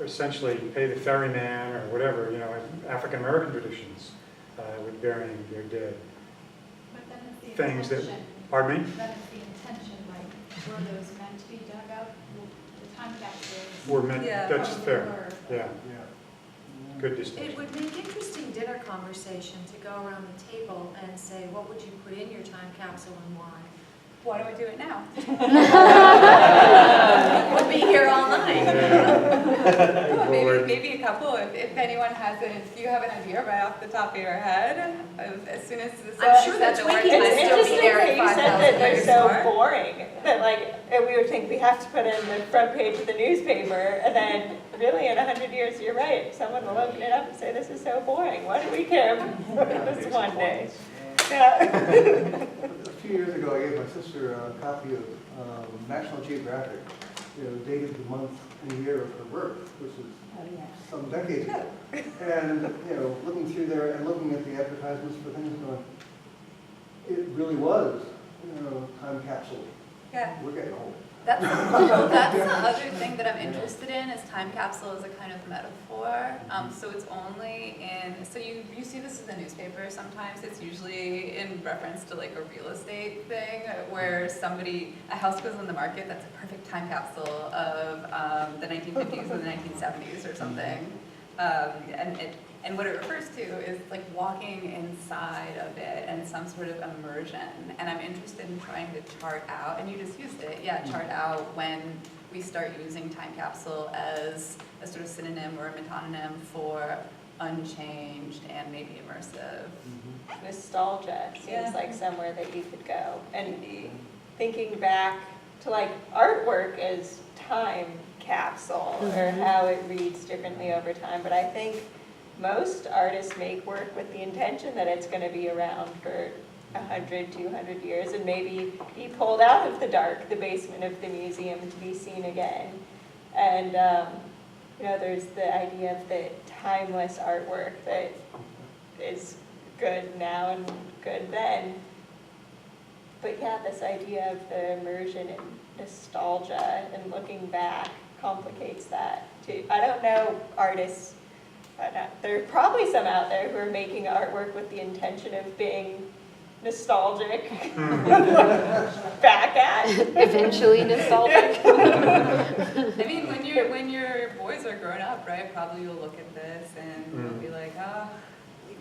essentially pay the ferryman or whatever, you know, African American traditions with burying their dead. But then it's the Things that, intention. pardon me? Then it's the intention, like, were those meant to be dug up? Well, the time capsules. Were meant, Yeah, that's probably fair, were. yeah, good It distinction. would make interesting dinner conversation to go around the table and say, what would you put in your time capsule and why? Why don't we do it now? We'll be here all night. Oh, Lord. maybe a couple, if anyone has it, if you have an idea right off the top of your head, as soon as this. I'm sure the Twinkie might still be there at It's interesting that you said that 5,000 they're years so more. boring, that like, and we would think we have to put it in the front page of the newspaper, and then really in 100 years, you're right, someone will open it up and say, this is so boring, why do we care about this one day? Yeah. A few years ago, I gave my sister a copy of National Geographic, dated the month and year of her birth, which is some decades ago. And, looking through there and looking at the advertisements for things going, it really was, time capsule. Yeah. We're getting old. That's the other thing that I'm interested in is time capsule as a kind of metaphor. So it's only in, so you see this in the newspaper sometimes. It's usually in reference to like a real estate thing where a house goes on the market that's a perfect time capsule of the 1950s or the 1970s or something. And what it refers to is like walking inside of it and some sort of immersion. And I'm interested in trying to chart out, and you just used it, chart out when we start using time capsule as a sort of synonym or a metonym for unchanged and maybe immersive. Nostalgia seems Yeah. like somewhere that you could go. And thinking back to like artwork as time capsule or how it reads differently over time. But I think most artists make work with the intention that it's going to be around for 100, 200 years and maybe be pulled out of the dark, the basement of the museum to be seen again. And, there's the idea of the timeless artwork that is good now and good then. But yeah, this idea of the immersion and nostalgia and looking back complicates that too. I don't know artists, there are probably some out there who are making artwork with the intention of being nostalgic, back at. Eventually nostalgic. I mean, when your boys are grown up, right, probably you'll look at this and you'll be like,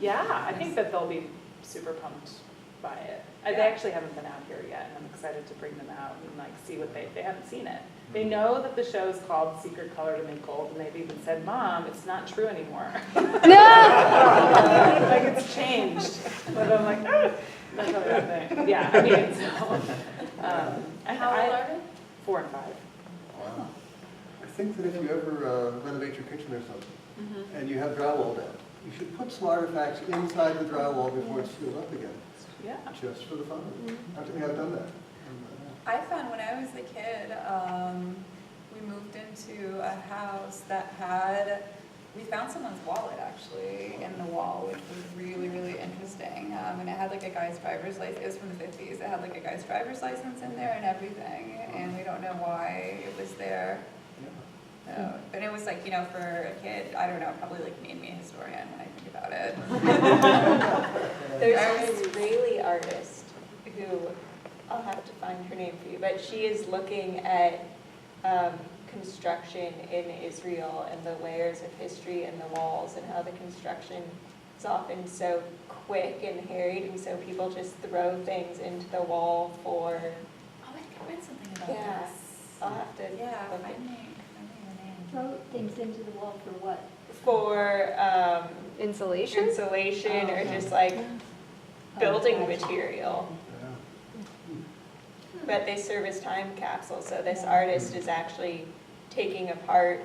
Yeah, I think that they'll be super pumped by it. They actually haven't been out here yet, and I'm excited to bring them out and like see what they haven't seen it. They know that the show is called Secret Color to Make Gold, and they've even said, "Mom, it's not true anymore." Like it's changed. But I'm like, that's not that thing. Yeah, I mean, so. how old are they? 4 and 5. Wow. I think that if you ever renovate your kitchen or something, and you have drywall down, you should put some artifacts inside the drywall before it's sealed up again, Yeah. just for the fun. I think I've done that. I found when I was a kid, we moved into a house that we found someone's wallet actually in the wall, which was really, really interesting. And it had like a guy's driver's license, it was from the 50s, it had like a guy's driver's license in there and everything, and we don't know why it was there. So, but it was like, for a kid, I don't know, probably like made me a historian when I think about it. There's an Israeli artist who, I'll have to find her name for you, but she is looking at construction in Israel and the layers of history in the walls and how the construction is often so quick and harried, and so people just throw things into the wall for, Oh, I think I read something about Yeah. this. I'll have to Yeah, look find at- me your name. Throw things into the wall for what? for Insulation? insulation or just like building material. But they serve as time capsules, so this artist is actually taking apart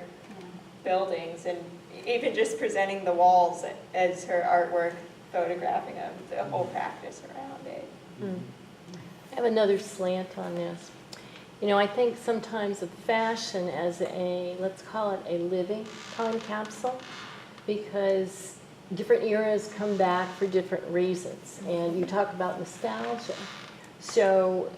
buildings and even just presenting the walls as her artwork, photographing them, the whole practice around it. I have another slant on this. I think sometimes of fashion as let's call it a living time capsule, because different eras come back for different reasons. And you talk about nostalgia. So,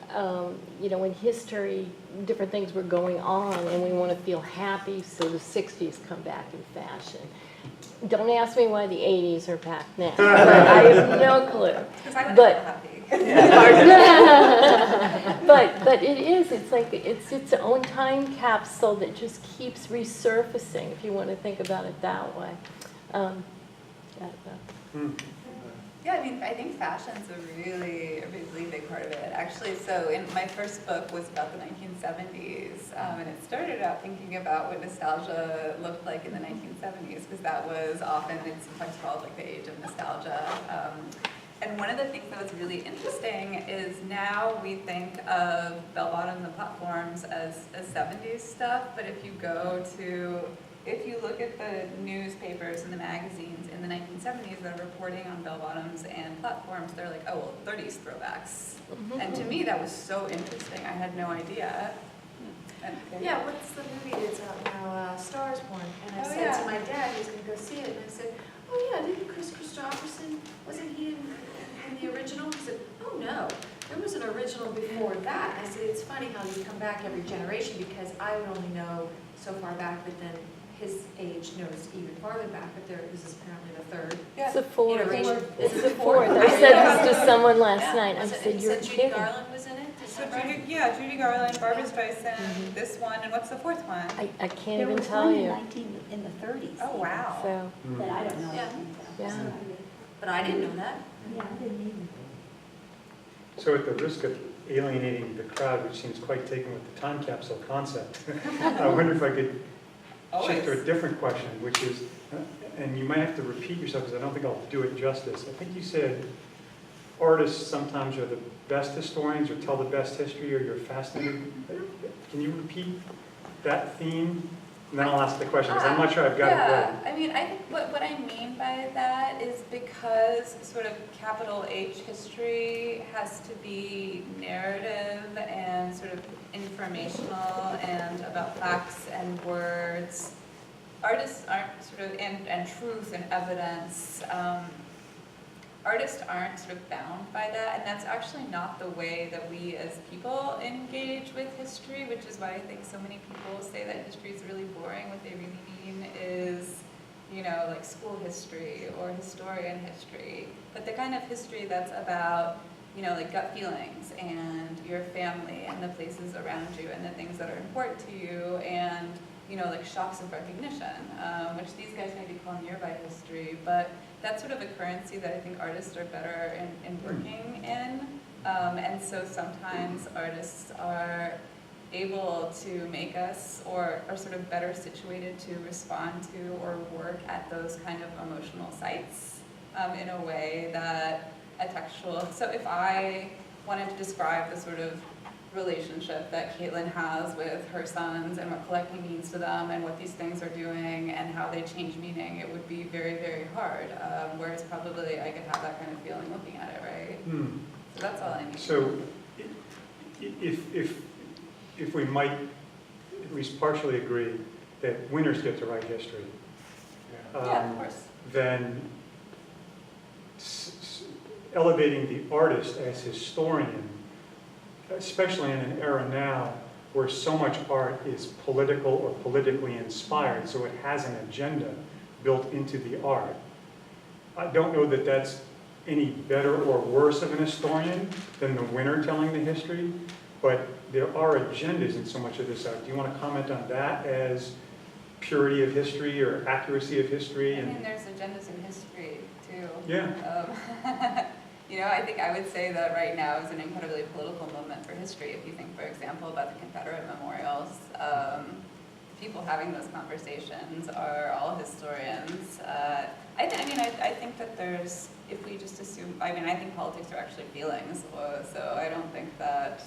in history, different things were going on, and we want to feel happy, so the 60s come back in fashion. Don't ask me why the 80s are back now. I have no clue. Because I would But- feel happy. But it is, it's like, it's its own time capsule that just keeps resurfacing, if you want to think about it that way. Yeah, I mean, I think fashion's a really big part of it. Actually, so in my first book was about the 1970s, and it started out thinking about what nostalgia looked like in the 1970s, because that was often, it's sometimes called like the age of nostalgia. And one of the things that was really interesting is now we think of bell-bottoms and platforms as 70s stuff, but if you look at the newspapers and the magazines in the 1970s that are reporting on bell-bottoms and platforms, they're like, oh, well, 30s throwbacks. And to me, that was so interesting. I had no idea. And, Yeah, what's the movie that's out now, Stars Born? And I Oh, said yeah. to my dad, he was gonna go see it, and I said, oh yeah, didn't Chris Christopherson, wasn't he in the original? He said, oh no, there was an original before that. And I said, it's funny how you come back every generation, because I would only know so far back, but then his age knows even farther back, but this is apparently the third. It's the fourth. Iteration. It's Is the it the fourth? fourth. I said this to someone last night. I Was it- said, he you're said Judy kidding. Garland was in it? Is So that right? Judy Garland, Barbra Streisand, this one, and what's the fourth one? I can't There even was tell one you. in the 30s. Oh, wow. So, But I don't know. Yeah. yeah. But I didn't know that. Yeah, I didn't either. So at the risk of alienating the crowd, which seems quite taken with the time capsule concept, I wonder if I could shift to a different question, which is, and you might have to repeat yourself because I don't think I'll do it justice. I think you said artists sometimes are the best historians or tell the best history, or you're fascinated. Can you repeat that theme? And then I'll ask the question, because I'm not sure I've got it right. I mean, I think what I mean by that is because sort of capital H history has to be narrative and sort of informational and about facts and words. Artists aren't sort of, and truth and evidence. Artists aren't sort of bound by that, and that's actually not the way that we as people engage with history, which is why I think so many people say that history is really boring. What they really mean is, like school history or historian history, but the kind of history that's about, like gut feelings and your family and the places around you and the things that are important to you and, like shocks of recognition, which these guys maybe call nearby history, but that's sort of a currency that I think artists are better in working in. And so sometimes artists are able to make us or are sort of better situated to respond to or work at those kind of emotional sites in a way that a textual, so if I wanted to describe the sort of relationship that Caitlin has with her sons and what collecting means to them and what these things are doing and how they change meaning, it would be very, very hard. Whereas probably I could have that kind of feeling looking at it, right? So that's all I need. So if we might at least partially agree that winners get to write history, Yeah, of course. then elevating the artist as historian, especially in an era now where so much art is political or politically inspired, so it has an agenda built into the art. I don't know that that's any better or worse of an historian than the winner telling the history, but there are agendas in so much of this art. Do you want to comment on that as purity of history or accuracy of history? I mean, there's agendas in history, too. Yeah. I think I would say that right now is an incredibly political moment for history. If you think, for example, about the Confederate memorials, people having those conversations are all historians. I think that there's, if we just assume, I think politics are actually feelings, so I don't think that,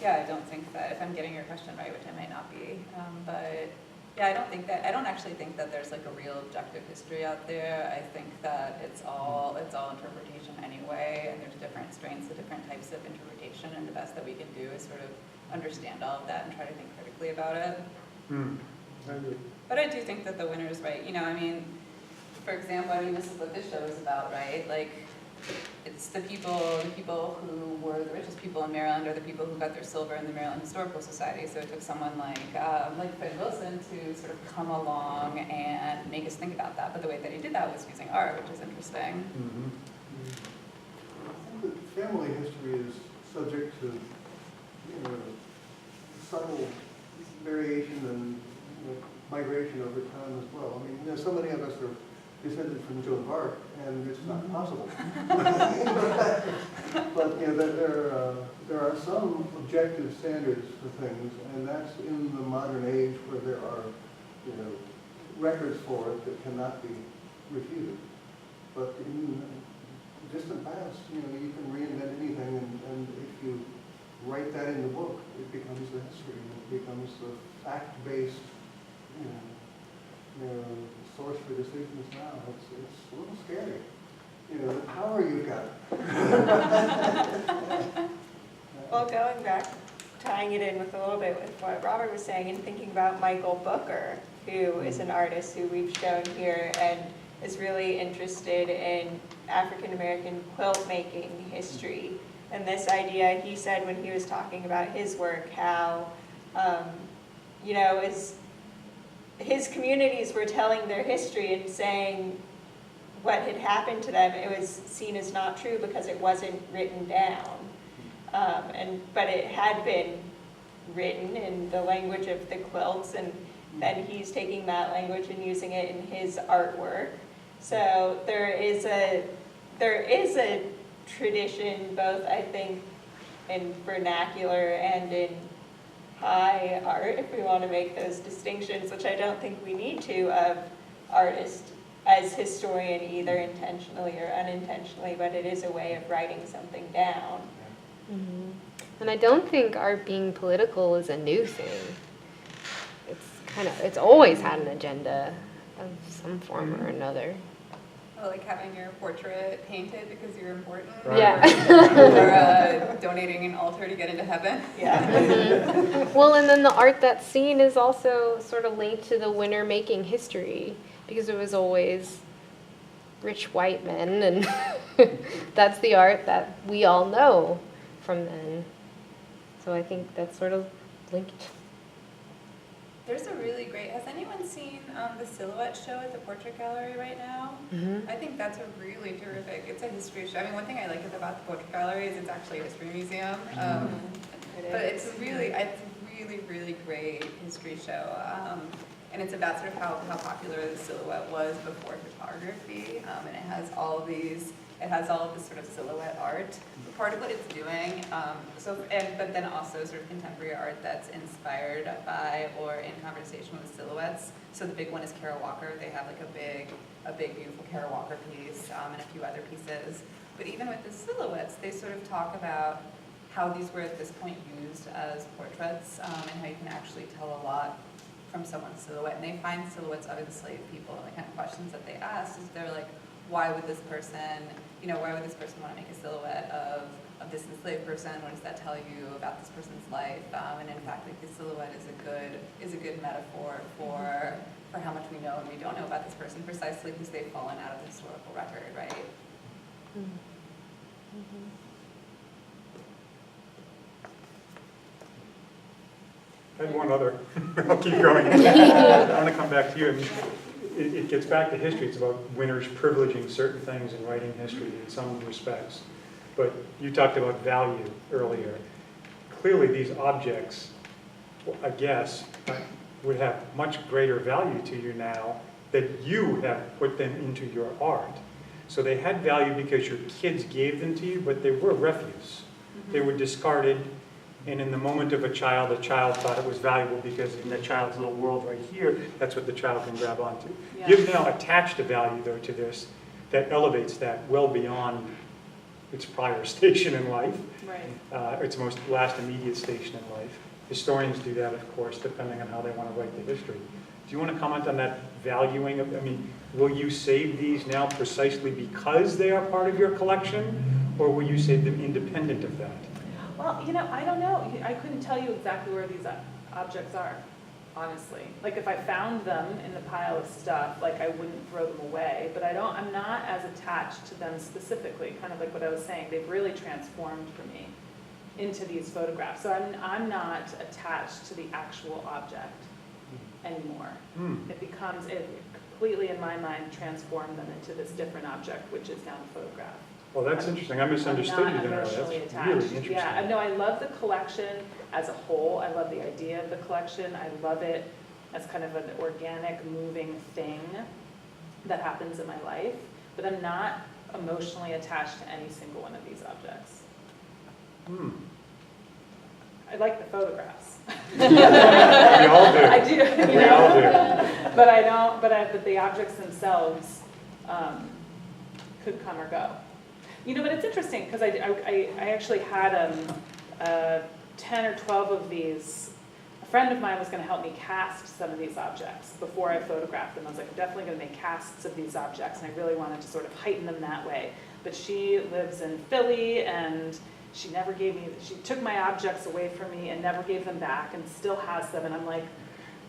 I don't think that, if I'm getting your question right, which I might not be, but yeah, I don't actually think that there's like a real objective history out there. I think that it's all interpretation anyway, and there's different strains of different types of interpretation, and the best that we can do is sort of understand all of that and try to think critically about it. I agree. But I do think that the winner is right. For example, this is what this show is about, right? Like, it's the people who were the richest people in Maryland are the people who got their silver in the Maryland Historical Society. So it took someone like Fred Wilson to sort of come along and make us think about that. But the way that he did that was using art, which is interesting. Mhm. I think that family history is subject to, subtle variation and migration over time as well. I mean, so many of us are descended from Joan of Arc, and it's not possible. But there are some objective standards for things, and that's in the modern age where there are records for it that cannot be refuted. But in the distant past, you can reinvent anything, and if you write that in the book, it becomes the history, it becomes the fact-based, source for decisions now. It's a little scary. The power you've got. Well, going back, tying it in with a little bit with what Robert was saying and thinking about Michael Booker, who is an artist who we've shown here and is really interested in African-American quilt making history. And this idea, he said when he was talking about his work, how, his communities were telling their history and saying what had happened to them. It was seen as not true because it wasn't written down. But it had been written in the language of the quilts, and then he's taking that language and using it in his artwork. So there is a tradition, both I think in vernacular and in high art, if we want to make those distinctions, which I don't think we need to, of artist as historian either intentionally or unintentionally, but it is a way of writing something down. Mm-hmm. And I don't think art being political is a new thing. It's always had an agenda of some form or another. Well, like having your portrait painted because you're important. Right. Yeah. Or donating an altar to get into heaven. Yeah. Mm-hmm. Well, and then the art that's seen is also sort of linked to the winner making history, because it was always rich white men, and that's the art that we all know from then. So I think that's sort of linked. There's a really great, has anyone seen the Silhouette show at the Portrait Gallery right now? Mm-hmm. I think that's a really terrific, it's a history show. I mean, one thing I like about the Portrait Gallery is it's actually a history museum. But it's a really, really great history show. And it's about sort of how popular the silhouette was before photography. And it has all of this sort of silhouette art. Part of what it's doing, but then also sort of contemporary art that's inspired by or in conversation with silhouettes. So the big one is Kara Walker. They have like a big beautiful Kara Walker piece and a few other pieces. But even with the silhouettes, they sort of talk about how these were at this point used as portraits and how you can actually tell a lot from someone's silhouette. And they find silhouettes of enslaved people, and the kind of questions that they ask is they're like, why would this person want to make a silhouette of this enslaved person? What does that tell you about this person's life? And in fact, like, the silhouette is a good metaphor for how much we know and we don't know about this person, precisely because they've fallen out of the historical record, right? Mm-hmm. I had one other, I'll keep going. I want to come back to you. I mean, it gets back to history. It's about winners privileging certain things in writing history in some respects. But you talked about value earlier. Clearly these objects, I guess, would have much greater value to you now that you have put them into your art. So they had value because your kids gave them to you, but they were refuse. They were discarded. And in the moment of a child thought it was valuable because in the child's little world right here, that's what the child can grab onto. Yeah. You've now attached a value, though, to this that elevates that well beyond its prior station in life, Right. its most last immediate station in life. Historians do that, of course, depending on how they want to write the history. Do you want to comment on that valuing of, I mean, will you save these now precisely because they are part of your collection, or will you save them independent of that? Well, I don't know. I couldn't tell you exactly where these objects are. honestly. Like if I found them in the pile of stuff, like I wouldn't throw them away, but I'm not as attached to them specifically, kind of like what I was saying. They've really transformed for me into these photographs. So I'm not attached to the actual object anymore. It completely, in my mind, transformed them into this different object, which is now the photograph. Well, that's interesting. I misunderstood you I'm there. not That's emotionally really attached. interesting. Yeah, no, I love the collection as a whole. I love the idea of the collection. I love it as kind of an organic, moving thing that happens in my life. But I'm not emotionally attached to any single one of these objects. I like the photographs. We all do. I do. We all do. But I don't. But the objects themselves could come or go. You know, but it's interesting because I actually had 10 or 12 of these. A friend of mine was going to help me cast some of these objects before I photographed them. I was like, I'm definitely going to make casts of these objects, and I really wanted to sort of heighten them that way. But she lives in Philly, and she took my objects away from me and never gave them back, and still has them. And I'm like,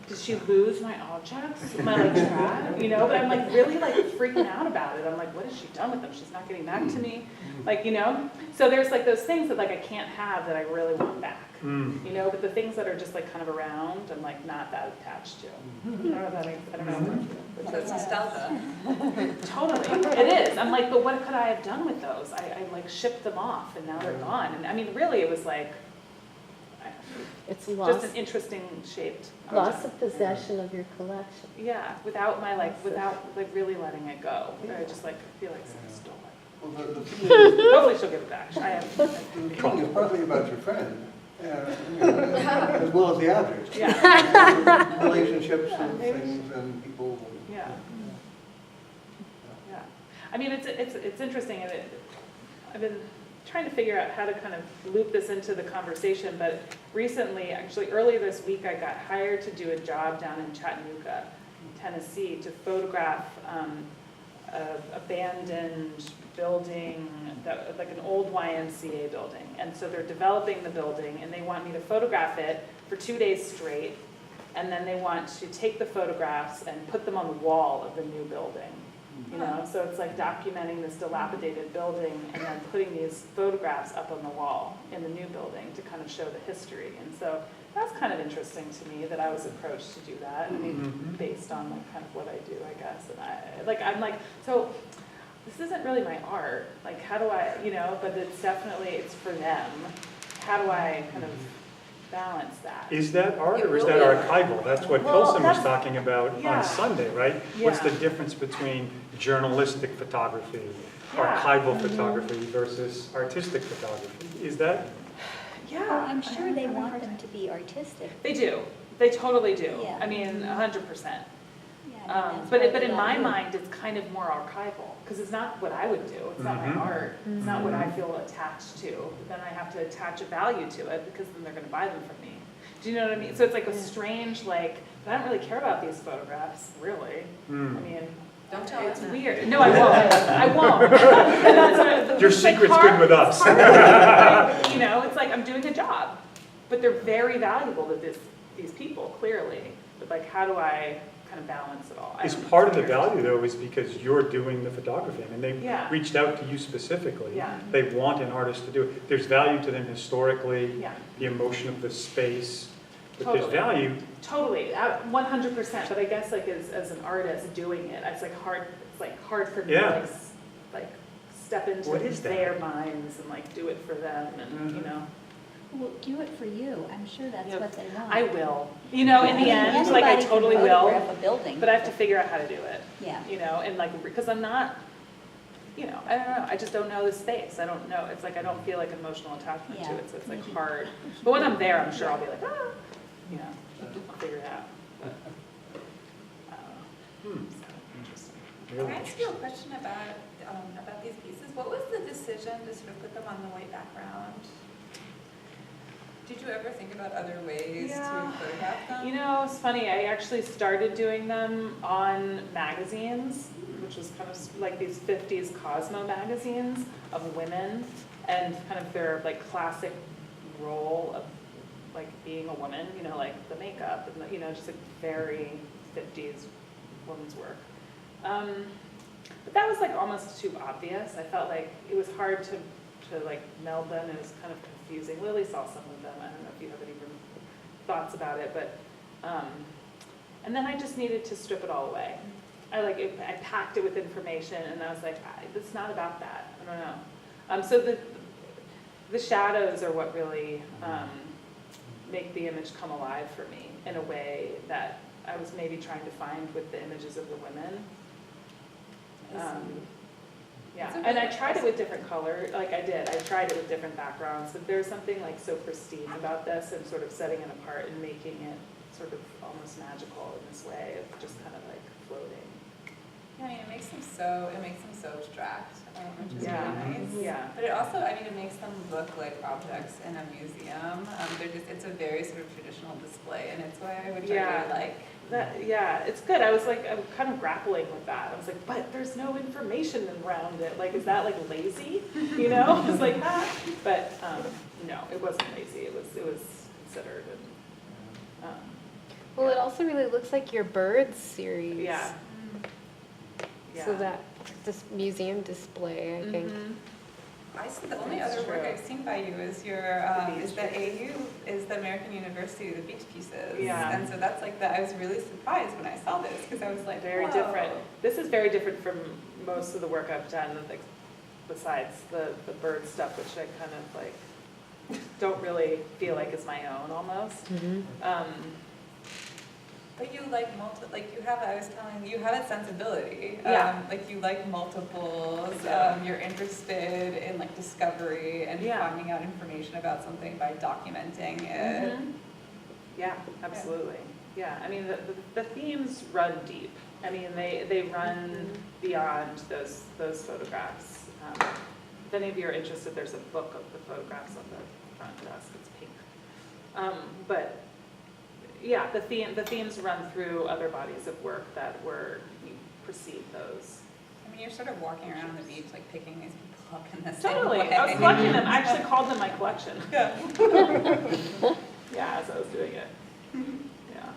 did she lose my objects? Am I like trapped? You know, but I'm like really like freaking out about it. I'm like, what has she done with them? She's not getting back to me. Like, you know, so there's like those things that like I can't have that I really want back. You know, but the things that are just like kind of around, I'm like not that attached to. I don't know if that makes, I don't know. So it's nostalgia. Totally, it is. I'm like, but what could I have done with those? I like shipped them off and now they're gone. And I mean, really, it was like, It's just loss, an interesting shaped loss object. of possession of your collection. Yeah, without really letting it go. I just like feel like someone stole it. Well, the thing is, Hopefully she'll give it back. I have. the thing is partly about your friend, as well as the object. Yeah, Relationships and things and people. yeah, yeah. I mean, it's interesting, and I've been trying to figure out how to kind of loop this into the conversation, but recently, actually earlier this week, I got hired to do a job down in Chattanooga, Tennessee, to photograph an abandoned building, like an old YMCA building. And so they're developing the building, and they want me to photograph it for 2 days straight, and then they want to take the photographs and put them on the wall of the new building. You know, so it's like documenting this dilapidated building and then putting these photographs up on the wall in the new building to kind of show the history. And so that's kind of interesting to me that I was approached to do that. I mean, based on like kind of what I do, I guess. And I'm like, so this isn't really my art. Like, how do I, you know? But it's for them. How do I kind of balance that? Is that art It or is that really is. archival? That's what Well, Pilsen was that's- talking about yeah. on Sunday, right? What's Yeah. the difference between journalistic photography, Yeah. archival photography versus artistic photography? Is that? Yeah. Well, I'm sure they want them to be artistic. They do. They totally do. Yeah. I mean, 100%. Yeah, I mean, that's But why in they my got you. mind, it's kind of more archival, because it's not what I would do. It's not my art. It's not what I feel attached to. But then I have to attach a value to it, because then they're going to buy them from me. Do you know what I mean? So it's like a strange, like, but I don't really care about these photographs, really. I mean, Don't tell it's us. weird. No, I won't. I won't. And that's what- Your it's like secret's hard- good with us. it's hard, you know, it's like I'm doing a job, but they're very valuable to these people, clearly. But like, how do I kind of balance it all? I Is don't know. part of the value though is because you're doing the photography. I mean, they Yeah. reached out to you specifically. Yeah. They want an artist to do it. There's value to them historically, Yeah. the emotion of the space. But there's Totally. value. Totally, 100%. But I guess like as an artist doing it, it's like hard. It's like hard for me Yeah. to like step into What is that? their minds and like do it for them, and you know. Well, do it for you. I'm sure that's Yeah. what they want. I will. You know, in I mean, the end, like I anybody can totally will. photograph a building. But I have to figure out how to do it. Yeah. You know, and like, because I'm not, you know, I don't know, I just don't know the space. I don't know, it's like I don't feel like emotional attachment to Yeah. it, so it's like Maybe. hard. But when I'm there, I'm sure I'll be like, you know, I'll figure it out. But, I don't know. It's kind of interesting. Can I ask you a question about these pieces? What was the decision to sort of put them on the white background? Did you ever think about other ways Yeah. to photograph them? You know, it's funny, I actually started doing them on magazines, which was kind of like these 50s Cosmo magazines of women, and kind of their like classic role of like being a woman, you know, like the makeup and the, you know, just like very 50s woman's work. But that was like almost too obvious. I felt like it was hard to like meld them. It was kind of confusing. Lily saw some of them. I don't know if you have any thoughts about it, but and then I just needed to strip it all away. I packed it with information, and I was like, it's not about that. I don't know. So the shadows are what really make the image come alive for me in a way that I was maybe trying to find with the images of the women. Yeah, and I tried it with different color, like I did. I tried it with different backgrounds, but there's something like so pristine about this and sort of setting it apart and making it sort of almost magical in this way of just kind of like floating. Yeah, I mean, it makes them so abstract, which is Yeah. really nice. Yeah. But it also, I mean, it makes them look like objects in a museum. It's a very sort of traditional display in its way, which I really like. Yeah, it's good. I was kind of grappling with that. I was like, but there's no information around it. Like, is that like lazy? You know? It's like that. But no, it wasn't lazy. It was considered. And, Well, it also really looks like your birds series. yeah. So that this museum display, I think. The only other work I've seen by you is the American University, the beach pieces. Yeah. And so that's like I was really surprised when I saw this because I was like, Very whoa. different. This is very different from most of the work I've done, like, besides the bird stuff, which I kind of like don't really feel like is my own almost. But you like you have, I was telling you, have a sensibility. Yeah. Like you like multiples. You're interested in like discovery and finding out information about something by documenting it. Yeah, absolutely. Yeah, I mean the themes run deep. I mean they run beyond those photographs. If any of you are interested, there's a book of the photographs on the front desk. It's pink. But yeah, the themes run through other bodies of work that precede those. I mean, you're sort of walking around on the beach, like picking these people up in this. Totally, I was collecting them. I actually called them my collection. Yeah. Yeah, as I was doing it. Yeah.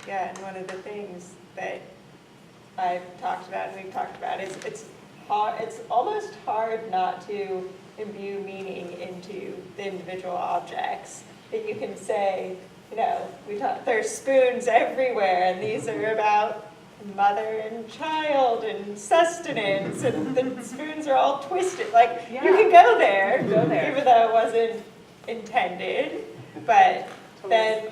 Yeah, and one of the things that I've talked about and we've talked about is it's almost hard not to imbue meaning into the individual objects. That you can say, you know, there's spoons everywhere, and these are about mother and child and sustenance, and the spoons are all twisted. Like, you can go there, even though it wasn't intended, but then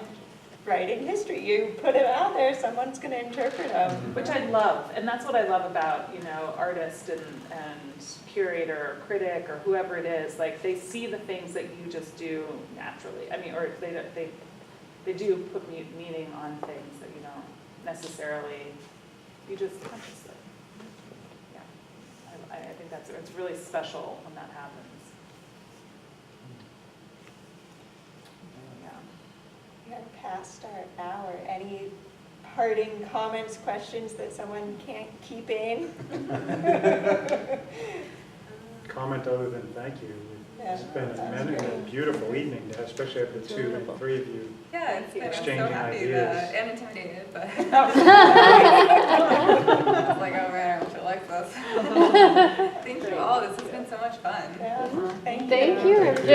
writing history, you put it out there, someone's going to interpret them. Which I love, and that's what I love about, you know, artist and curator or critic or whoever it is. Like, they see the things that you just do naturally. I mean, or they do put meaning on things that you don't necessarily, you just consciously. Yeah, I think it's really special when that happens. We are past our hour. Any parting comments, questions that someone can't keep in? Comment other than thank you. It's been a beautiful evening, especially of the two and three of you. Yeah, it's been, I'm so Exchanging happy ideas. and intimidated, but I was like, oh man, I wish I liked this. Thank you all. This has been so much fun. Yeah. Thank you. Thank you, MJ.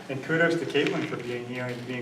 And kudos to Caitlin for being here and being